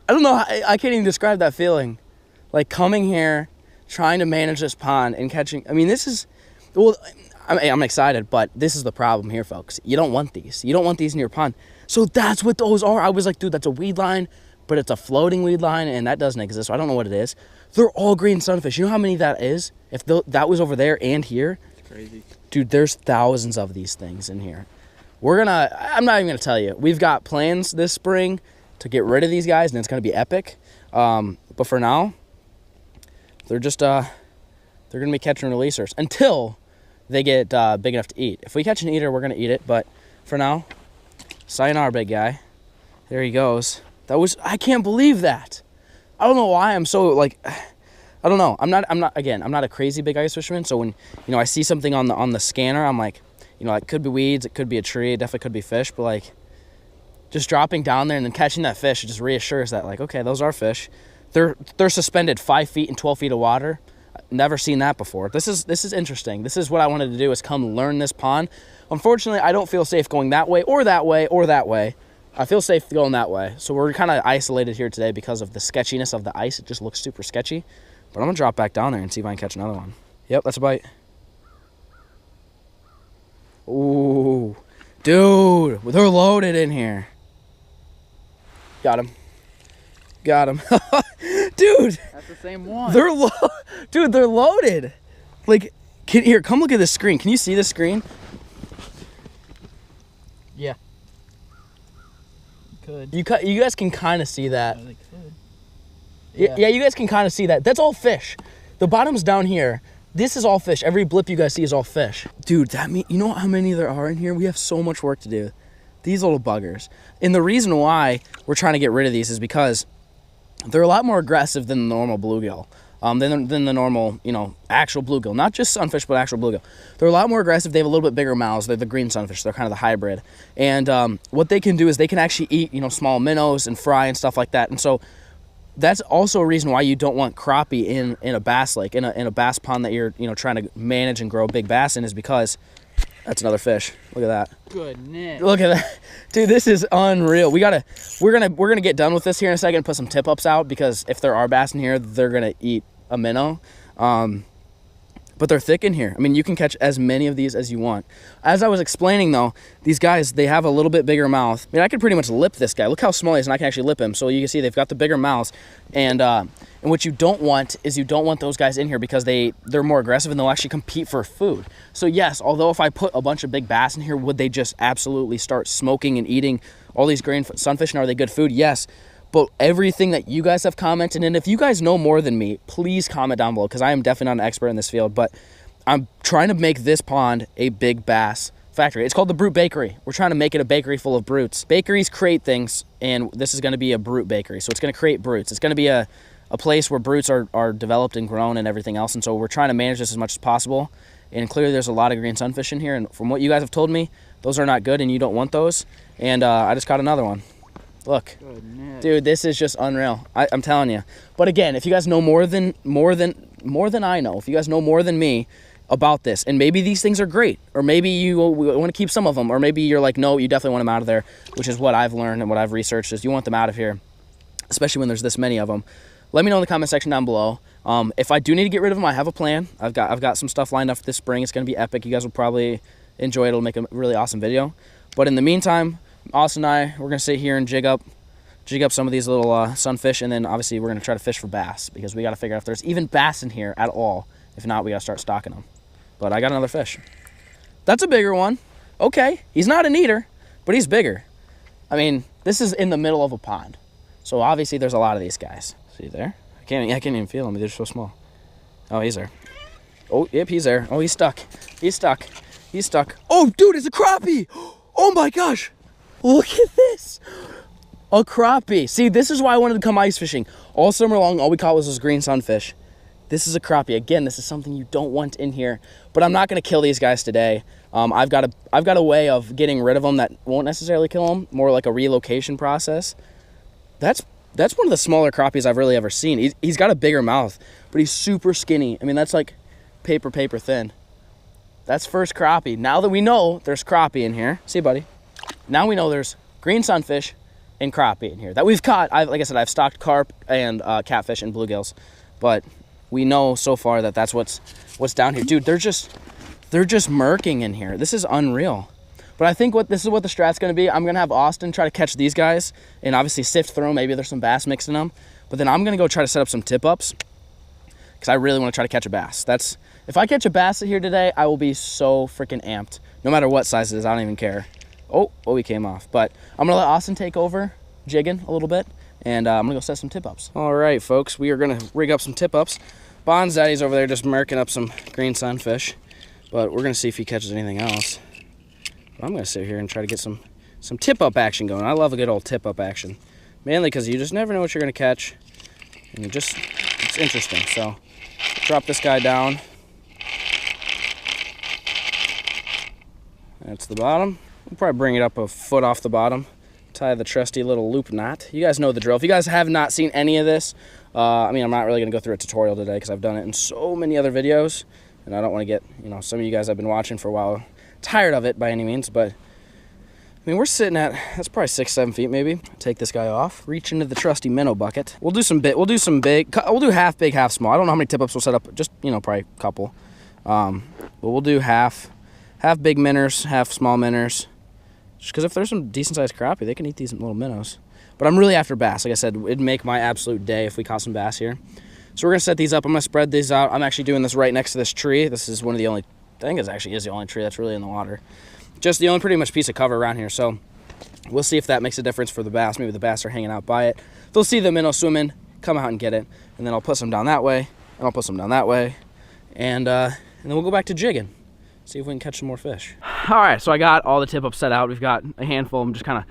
I don't know, I can't even describe that feeling. Like coming here, trying to manage this pond and catching, I mean, this is, well, I'm excited, but this is the problem here, folks. You don't want these. You don't want these in your pond. So that's what those are. I was like, dude, that's a weed line, but it's a floating weed line, and that doesn't exist, so I don't know what it is. They're all green sunfish. You know how many that is? If that was over there and here? It's crazy. Dude, there's thousands of these things in here. I'm not even gonna tell you. We've got plans this spring to get rid of these guys, and it's gonna be epic. But for now, they're just, they're gonna be catch and releasers until they get big enough to eat. If we catch an eater, we're gonna eat it, but for now, sayonara, big guy. There he goes. I can't believe that. I don't know why I'm so, like, I don't know. I'm not a crazy big ice fisherman, so when, you know, I see something on the scanner, I'm like, you know, it could be weeds, it could be a tree, it definitely could be fish, but like, just dropping down there and then catching that fish, it just reassures that, like, okay, those are fish. They're suspended 5 feet in 12 feet of water. Never seen that before. This is interesting. This is what I wanted to do, is come learn this pond. Unfortunately, I don't feel safe going that way or that way or that way. I feel safe going that way. So we're kind of isolated here today because of the sketchiness of the ice. It just looks super sketchy. But I'm gonna drop back down there and see if I can catch another one. Yep, that's a bite. Ooh, dude, they're loaded in here. Got him. Got him. Dude. That's the same one. Dude, they're loaded. Like, here, come look at this screen. Can you see this screen? Yeah. Could. You guys can kind of see that. Yeah, they could. Yeah, you guys can kind of see that. That's all fish. The bottom's down here. This is all fish. Every blip you guys see is all fish. Dude, you know how many there are in here? We have so much work to do. These little buggers. And the reason why we're trying to get rid of these is because they're a lot more aggressive than the normal bluegill. Than the normal, you know, actual bluegill. Not just sunfish, but actual bluegill. They're a lot more aggressive. They have a little bit bigger mouths. They're the green sunfish. They're kind of the hybrid. And what they can do is they can actually eat, you know, small minnows and fry and stuff like that. And so that's also a reason why you don't want crappie in a bass lake, in a bass pond that you're, you know, trying to manage and grow big bass in, is because that's another fish. Look at that. Goodness. Look at that. Dude, this is unreal. We're gonna get done with this here in a second and put some tip ups out, because if there are bass in here, they're gonna eat a minnow. But they're thick in here. I mean, you can catch as many of these as you want. As I was explaining though, these guys, they have a little bit bigger mouth. I mean, I could pretty much lip this guy. Look how small he is, and I can actually lip him. So you can see they've got the bigger mouths. And what you don't want is, you don't want those guys in here because they're more aggressive and they'll actually compete for food. So yes, although if I put a bunch of big bass in here, would they just absolutely start smoking and eating all these green sunfish, and are they good food? Yes. But everything that you guys have commented, and if you guys know more than me, please comment down below, because I am definitely not an expert in this field, but I'm trying to make this pond a big bass factory. It's called the Brute Bakery. We're trying to make it a bakery full of brutes. Bakeries create things, and this is going to be a brute bakery. So it's going to create brutes. It's going to be a place where brutes are developed and grown and everything else, and so we're trying to manage this as much as possible. And clearly there's a lot of green sunfish in here, and from what you guys have told me, those are not good and you don't want those. And I just caught another one. Look. Goodness. Dude, this is just unreal. I'm telling you. But again, if you guys know more than I know, if you guys know more than me about this, and maybe these things are great, or maybe you want to keep some of them, or maybe you're like, no, you definitely want them out of there, which is what I've learned and what I've researched, is you want them out of here, especially when there's this many of them. Let me know in the comment section down below. If I do need to get rid of them, I have a plan. I've got some stuff lined up for this spring. It's going to be epic. You guys will probably enjoy it. It'll make a really awesome video. But in the meantime, Austin and I, we're going to sit here and jig up some of these little sunfish, and then obviously we're going to try to fish for bass, because we got to figure out if there's even bass in here at all. If not, we got to start stocking them. But I got another fish. That's a bigger one. Okay, he's not an eater, but he's bigger. I mean, this is in the middle of a pond, so obviously there's a lot of these guys. See there? I can't even feel them. They're so small. Oh, he's there. Oh, yep, he's there. Oh, he's stuck. He's stuck. He's stuck. Oh, dude, it's a crappie. Oh my gosh. Look at this. A crappie. See, this is why I wanted to come ice fishing. All summer long, all we caught was those green sunfish. This is a crappie. Again, this is something you don't want in here. But I'm not going to kill these guys today. I've got a way of getting rid of them that won't necessarily kill them. More like a relocation process. That's one of the smaller crappies I've really ever seen. He's got a bigger mouth, but he's super skinny. I mean, that's like paper thin. That's first crappie. Now that we know there's crappie in here. See, buddy? Now we know there's green sunfish, and crappie in here that we've caught. Like I said, I've stocked carp and catfish and bluegills, but we know so far that that's what's down here. Dude, they're just murking in here. This is unreal. But I think this is what the strat's gonna be. I'm gonna have Austin try to catch these guys and obviously sift through them. Maybe there's some bass mixed in them. But then I'm gonna go try to set up some tip-ups because I really wanna try to catch a bass. If I catch a bass here today, I will be so freaking amped. No matter what size it is, I don't even care. Oh, he came off. But I'm gonna let Austin take over jigging a little bit, and I'm gonna go set some tip-ups. All right, folks, we are gonna rig up some tip-ups. Bond's daddy's over there just murking up some green sunfish, but we're gonna see if he catches anything else. I'm gonna sit here and try to get some tip-up action going. I love a good old tip-up action, mainly because you just never know what you're gonna catch, and it's interesting. So, drop this guy down. That's the bottom. We'll probably bring it up a foot off the bottom. Tie the trusty little loop knot. You guys know the drill. If you guys have not seen any of this, I mean, I'm not really gonna go through a tutorial today because I've done it in so many other videos, and I don't want to get, some of you guys have been watching for a while tired of it by any means, but I mean, we're sitting at, that's probably 6-7 feet maybe. Take this guy off, reach into the trusty minnow bucket. We'll do half big, half small. I don't know how many tip-ups we'll set up, just, probably a couple. But we'll do half big minnows, half small minnows. Just because if there's some decent-sized crappie, they can eat these little minnows. But I'm really after bass. Like I said, it'd make my absolute day if we caught some bass here. So we're gonna set these up. I'm gonna spread these out. I'm actually doing this right next to this tree. This is one of the only, I think it actually is the only tree that's really in the water. Just the only pretty much piece of cover around here. So we'll see if that makes a difference for the bass. Maybe the bass are hanging out by it. They'll see the minnow swimming, come out and get it. And then I'll put some down that way, and I'll put some down that way. And then we'll go back to jigging. See if we can catch some more fish. All right, so I got all the tip-ups set out. We've got a handful of them just kind of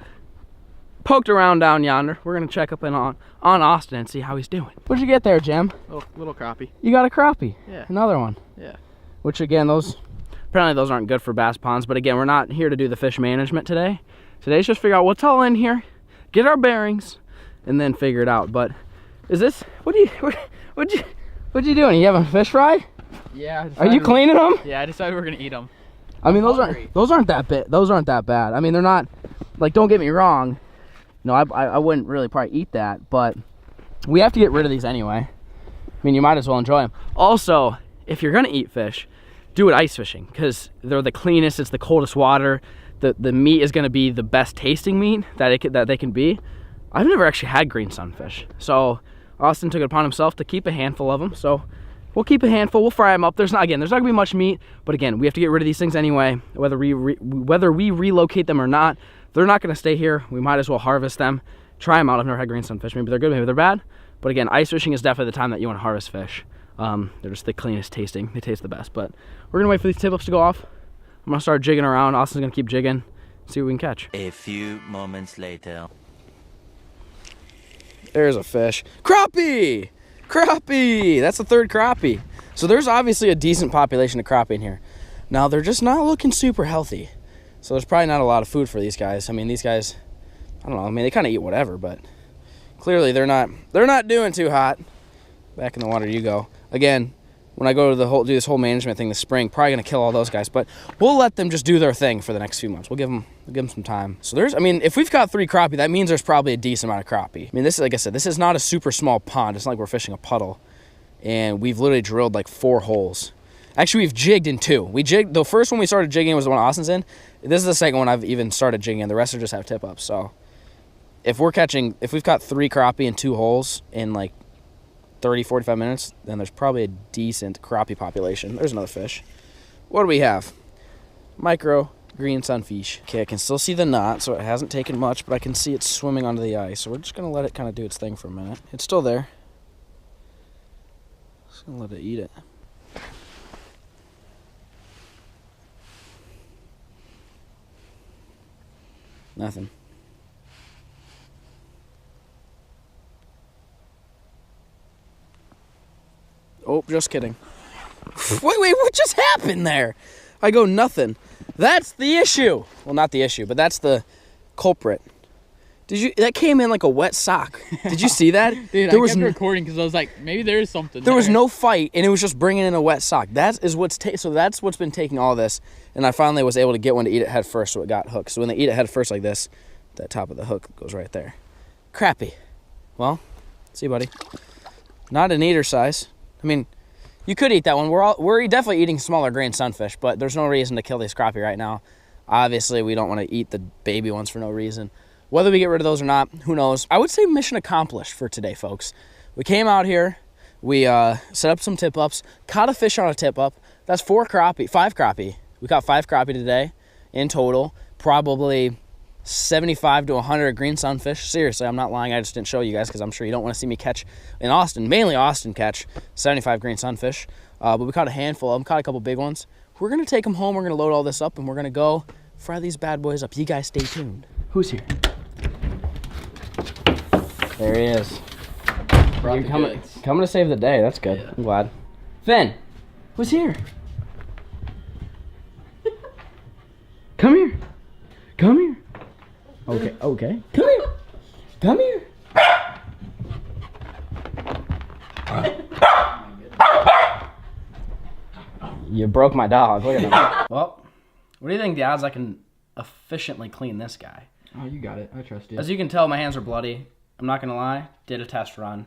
poked around down yonder. We're gonna check up in on Austin and see how he's doing. What'd you get there, Jim? Little crappie. You got a crappie? Yeah. Another one? Yeah. Which again, apparently those aren't good for bass ponds, but again, we're not here to do the fish management today. Today's just figure out what's all in here, get our bearings, and then figure it out. But what you doing? You having a fish fry? Yeah. Are you cleaning them? Yeah, I decided we're gonna eat them. I mean, those aren't that bad. Those aren't that bad. I mean, they're not, like, don't get me wrong. No, I wouldn't really probably eat that, but we have to get rid of these anyway. I mean, you might as well enjoy them. Also, if you're gonna eat fish, do it ice fishing, because they're the cleanest, it's the coldest water. The meat is gonna be the best tasting meat that they can be. I've never actually had green sunfish, so Austin took it upon himself to keep a handful of them. So we'll keep a handful, we'll fry them up. There's not gonna be much meat, but again, we have to get rid of these things anyway, whether we relocate them or not. They're not gonna stay here. We might as well harvest them, try them out. I've never had green sunfish. Maybe they're good, maybe they're bad. But again, ice fishing is definitely the time that you wanna harvest fish. They're just the cleanest tasting. They taste the best. But we're gonna wait for these tip-ups to go off. I'm gonna start jigging around. Austin's gonna keep jigging, see what we can catch. A few moments later. There's a fish. Crappie! Crappie! That's the third crappie. So there's obviously a decent population of crappie in here. Now they're just not looking super healthy. So there's probably not a lot of food for these guys. I mean, these guys, I don't know. I mean, they kind of eat whatever, but clearly they're not doing too hot. Back in the water you go. Again, when I go to do this whole management thing this spring, probably gonna kill all those guys, but we'll let them just do their thing for the next few months. We'll give them some time. So I mean, if we've caught 3 crappie, that means there's probably a decent amount of crappie. I mean, this is, like I said, this is not a super small pond. It's not like we're fishing a puddle, and we've literally drilled like 4 holes. Actually, we've jigged in 2. The first one we started jigging was the one Austin's in. This is the second one I've even started jigging in. The rest are just have tip-ups. So if we've caught 3 crappie in 2 holes in like 30-45 minutes, then there's probably a decent crappie population. There's another fish. What do we have? Micro green sunfish. Okay, I can still see the knot, so it hasn't taken much, but I can see it swimming onto the ice. So we're just gonna let it kind of do its thing for a minute. It's still there. Just gonna let it eat it. Nothing. Oh, just kidding. Wait, what just happened there? I go nothing. That's the issue. Well, not the issue, but that's the culprit. That came in like a wet sock. Did you see that? Dude, I kept recording because I was like, maybe there is something there. Was no fight, and it was just bringing in a wet sock. So that's what's been taking all this, and I finally was able to get one to eat it head first, so it got hooked. So when they eat it head first like this, That top of the hook goes right there. Crappie. Well, see, buddy. Not an eater size. I mean, you could eat that one. We're definitely eating smaller grain sunfish, but there's no reason to kill these crappie right now. Obviously, we don't want to eat the baby ones for no reason. Whether we get rid of those or not, who knows? I would say mission accomplished for today, folks. We came out here, we set up some tip-ups, caught a fish on a tip-up. That's 5 crappie. We caught 5 crappie today in total. Probably 75 to 100 green sunfish. Seriously, I'm not lying. I just didn't show you guys because I'm sure you don't want to see me catch in Austin, mainly Austin catch 75 green sunfish. But we caught a handful of them, caught a couple big ones. We're going to take them home. We're going to load all this up, and we're going to go fry these bad boys up. You guys stay tuned. Who's here? There he is. You're coming to save the day. That's good. Yeah. I'm glad. Finn, who's here? Come here. Come here. Okay. Come here. Come here. You broke my dog. Look at him. Well, what do you think the odds I can efficiently clean this guy? Oh, you got it. I trust you. As you can tell, my hands are bloody. I'm not gonna lie. Did a test run.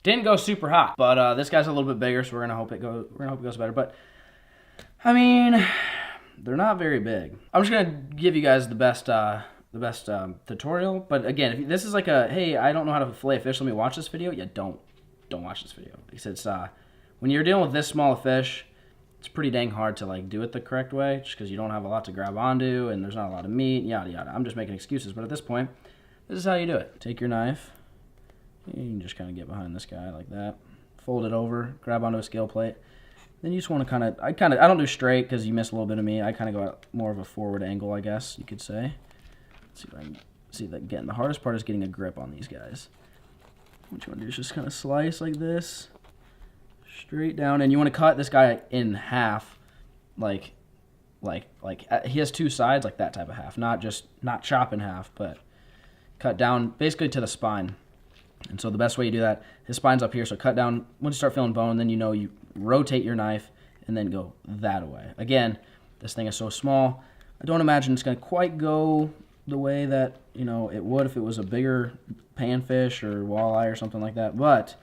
Didn't go super hot, but this guy's a little bit bigger, so we're gonna hope it goes better. But I mean, they're not very big. I'm just gonna give you guys the best tutorial. But again, if this is like a hey, I don't know how to fillet a fish, let me watch this video. Yeah, don't watch this video because it's when you're dealing with this small a fish, it's pretty dang hard to like do it the correct way, just because you don't have a lot to grab onto and there's not a lot of meat, yada yada. I'm just making excuses, but at this point, this is how you do it. Take your knife. You can just kind of get behind this guy like that. Fold it over, grab onto a scale plate. Then you just want to I don't do straight because you miss a little bit of meat. I kind of go out more of a forward angle, I guess you could say. Let's see if I can see that again. The hardest part is getting a grip on these guys. What you want to do is just kind of slice like this, straight down, and you want to cut this guy in half, like he has 2 sides, like that type of half, not chop in half, but cut down basically to the spine. And so the best way you do that, his spine's up here, so cut down. Once you start feeling bone, then you rotate your knife and then go that way. Again, this thing is so small, I don't imagine it's going to quite go the way that it would if it was a bigger panfish or walleye or something like that. But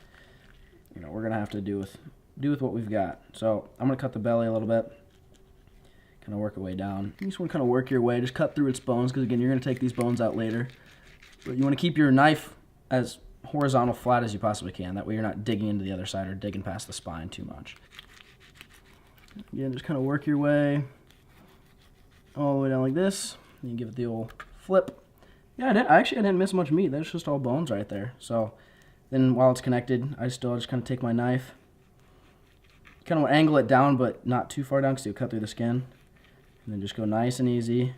we're going to have to do with what we've got. So I'm going to cut the belly a little bit, kind of work our way down. You just want to kind of work your way, just cut through its bones, because again, you're going to take these bones out later. But you want to keep your knife as horizontal flat as you possibly can. That way you're not digging into the other side or digging past the spine too much. Again, just kind of work your way all the way down like this. And you give it the old flip. Yeah, I didn't miss much meat. That's just all bones right there. So then while it's connected, I just kind of take my knife, kind of angle it down, but not too far down because you'll cut through the skin. And then just go nice and easy.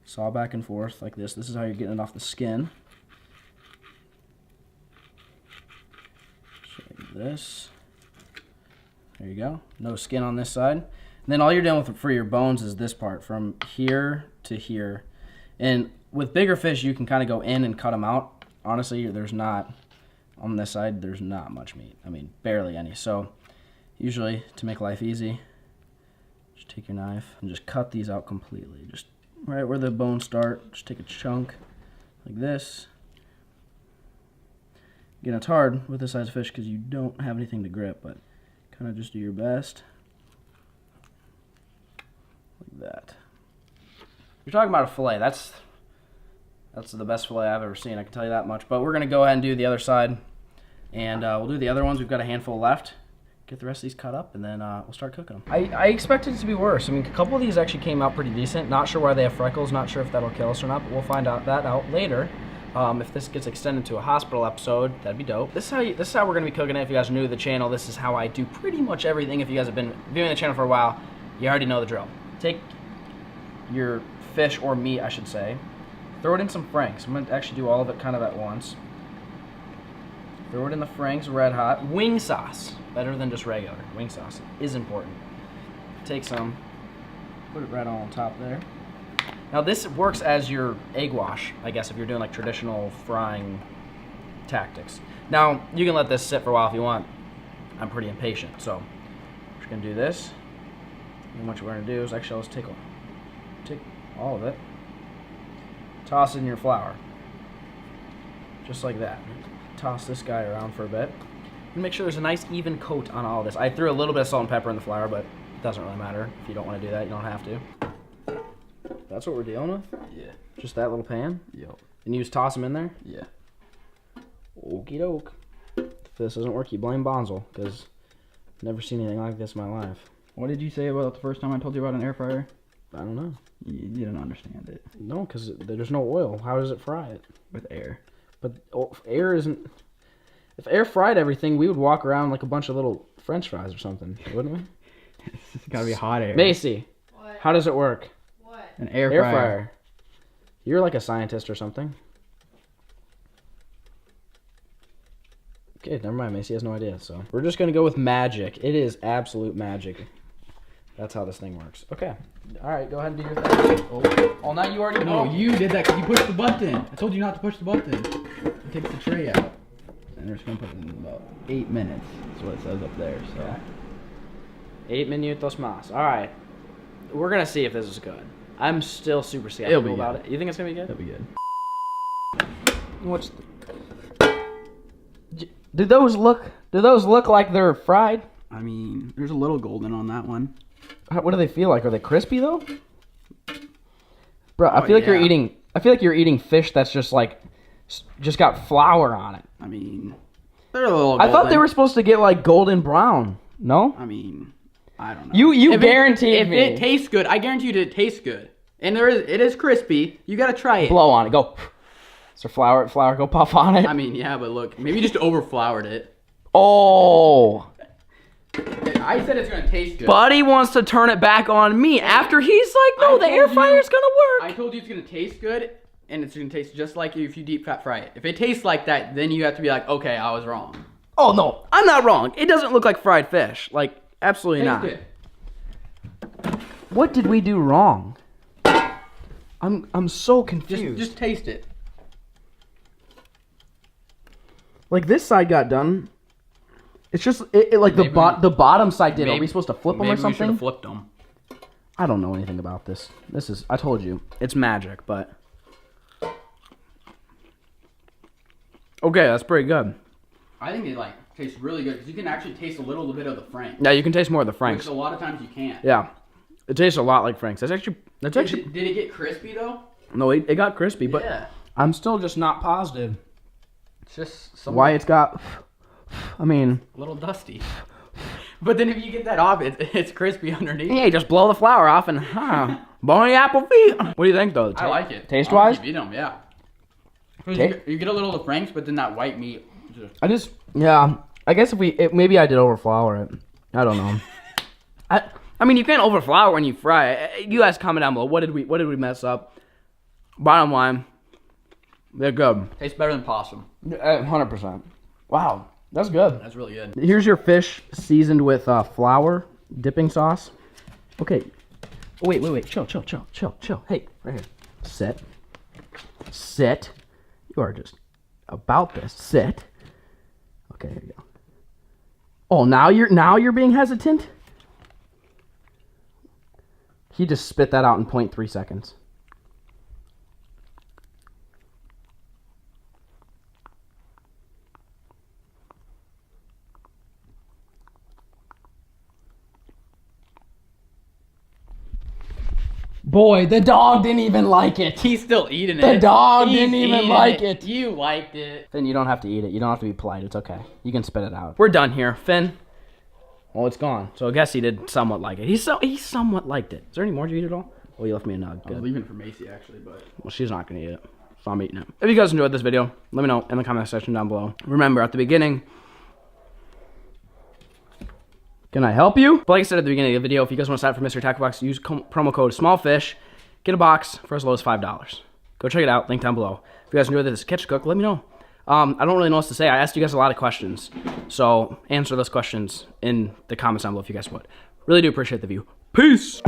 Saw back and forth like this. This is how you're getting it off the skin. This. There you go. No skin on this side. And then all you're dealing with for your bones is this part from here to here. And with bigger fish, you can kind of go in and cut them out. Honestly, there's not, on this side, there's not much meat. I mean, barely any. So usually, to make life easy, just take your knife and just cut these out completely. Just right where the bones start, just take a chunk like this. Again, it's hard with this size of fish because you don't have anything to grip, but kind of just do your best. Like that. You're talking about a fillet. That's the best fillet I've ever seen, I can tell you that much. But we're going to go ahead and do the other side, and we'll do the other ones. We've got a handful left. Get the rest of these cut up, and then we'll start cooking them. I expected it to be worse. I mean, a couple of these actually came out pretty decent. Not sure why they have freckles. Not sure if that'll kill us or not, but we'll find out later. If this gets extended to a hospital episode, that'd be dope. This is how we're going to be cooking it. If you guys are new to the channel, this is how I do pretty much everything. If you guys have been viewing the channel for a while, you already know the drill. Take your fish, or meat, I should say. Throw it in some Franks. I'm going to actually do all of it kind of at once. Throw it in the Franks red hot. Wing sauce. Better than just regular. Wing sauce is important. Take some. Put it right on top there. Now this works as your egg wash, I guess, if you're doing like traditional frying tactics. Now, you can let this sit for a while if you want. I'm pretty impatient, so I'm just going to do this. And what we're going to do is, actually, let's take all of it. toss it in your flour. Just like that. Toss this guy around for a bit. And make sure there's a nice even coat on all of this. I threw a little bit of salt and pepper in the flour, but it doesn't really matter. If you don't want to do that, you don't have to. That's what we're dealing with? Yeah. Just that little pan? Yep. And you just toss them in there? Yeah. Okie doke. If this doesn't work, you blame Bonzel, because I've never seen anything like this in my life. What did you say about the first time I told you about an air fryer? I don't know. You didn't understand it. No, because there's no oil. How does it fry it? With air. But air isn't... If air fried everything, we would walk around like a bunch of little French fries or something, wouldn't we? It's gotta be hot air. Macy, What? how does it work? What? An air Air fryer. fryer. You're like a scientist or something. Okay, never mind. Macy has no idea. So we're just gonna go with magic. It is absolute magic. That's how this thing works. Okay. All right, go ahead and do your thing. Oh, now you already know. No, you did that because you pushed the button. I told you not to push the button. It takes the tray out. And they're just gonna put it in about 8 minutes. That's what it says up there. So. Okay. 8 minutos más. All right. We're gonna see if this is good. I'm still super skeptical It'll be about good. it. You think it's gonna be good? That'll be good. What's? Do those look like they're fried? I mean, there's a little golden on that one. What do they feel like? Are they crispy though? Bro, I feel like yeah. you're eating. I feel like you're eating fish that's just like, just got flour on it. I mean, they're a little golden. I thought they were supposed to get like golden brown. No? I mean, I don't know. You If guaranteed me. If it tastes good, I guarantee you it tastes good. And it is crispy. You gotta try it. Blow on it. Go. So flour, go puff on it. I mean, yeah, but look, maybe you just overfloured it. Oh. I said it's gonna taste good. Buddy wants to turn it back on me after he's like, no, the air fryer's gonna I work. told you it's gonna taste good, and it's gonna taste just like if you deep fry it. If it tastes like that, then you have to be like, okay, I was wrong. Oh no, I'm not wrong. It doesn't look like fried fish. Like, absolutely Taste not. it. What did we do wrong? I'm so confused. Just taste it. Like this side got done. It's just it like Maybe the bottom side did. Are maybe- we supposed to flip them Maybe or we should something? have flipped them. I don't know anything about this. This is, I told you, it's magic, but. Okay, that's pretty good. I think it tastes really good because you can actually taste a little bit of the Frank, Yeah, you can taste more of the which Franks. a lot of times you can't. Yeah, it tastes a lot like Franks. That's actually Did it get crispy though? no, it got crispy, but Yeah. I'm still just not positive It's just why it's got. I mean, a little dusty. But then if you get that off, it's crispy underneath. hey, just blow the flour off and bony apple feet. What do you think though? I like it. Taste wise? I'll keep eating them, yeah. 'Cause Ta- you get a little of the Franks, but then that white meat. I guess if maybe I did overflour it. I don't know. I mean, you can't overflour when you fry it. You guys comment down below. What did we mess up? Bottom line, they're good. Tastes better than possum. 100%. Wow, that's good. That's really good. Here's your fish seasoned with flour dipping sauce. Okay. Wait. Chill. Hey, right here. Sit. You are just about this. Sit. Okay, here you go. Oh, now you're being hesitant? He just spit that out in 0.3 seconds. Boy, the dog didn't even like it. He's still eating it. The dog He's didn't even eating like it. You liked it. Finn, you don't have to eat it. You don't have to be polite. It's okay. You can spit it out. We're done here. Finn. Well, it's gone. So I guess he did somewhat like it. He somewhat liked it. Is there any more? Did you eat it all? Oh, you left me a nug. I was Good. leaving it for Macy actually, but Well, she's not going to eat it. So I'm eating it. If you guys enjoyed this video, let me know in the comment section down below. Remember, at the beginning, can I help you? But like I said at the beginning of the video, if you guys want to sign up for Mystery Tackle Box, use promo code SMALLFISH. Get a box for as low as $5. Go check it out. Link down below. If you guys enjoyed this catch cook, let me know. I don't really know what to say. I asked you guys a lot of questions. So answer those questions in the comments down below if you guys would. Really do appreciate the view. Peace!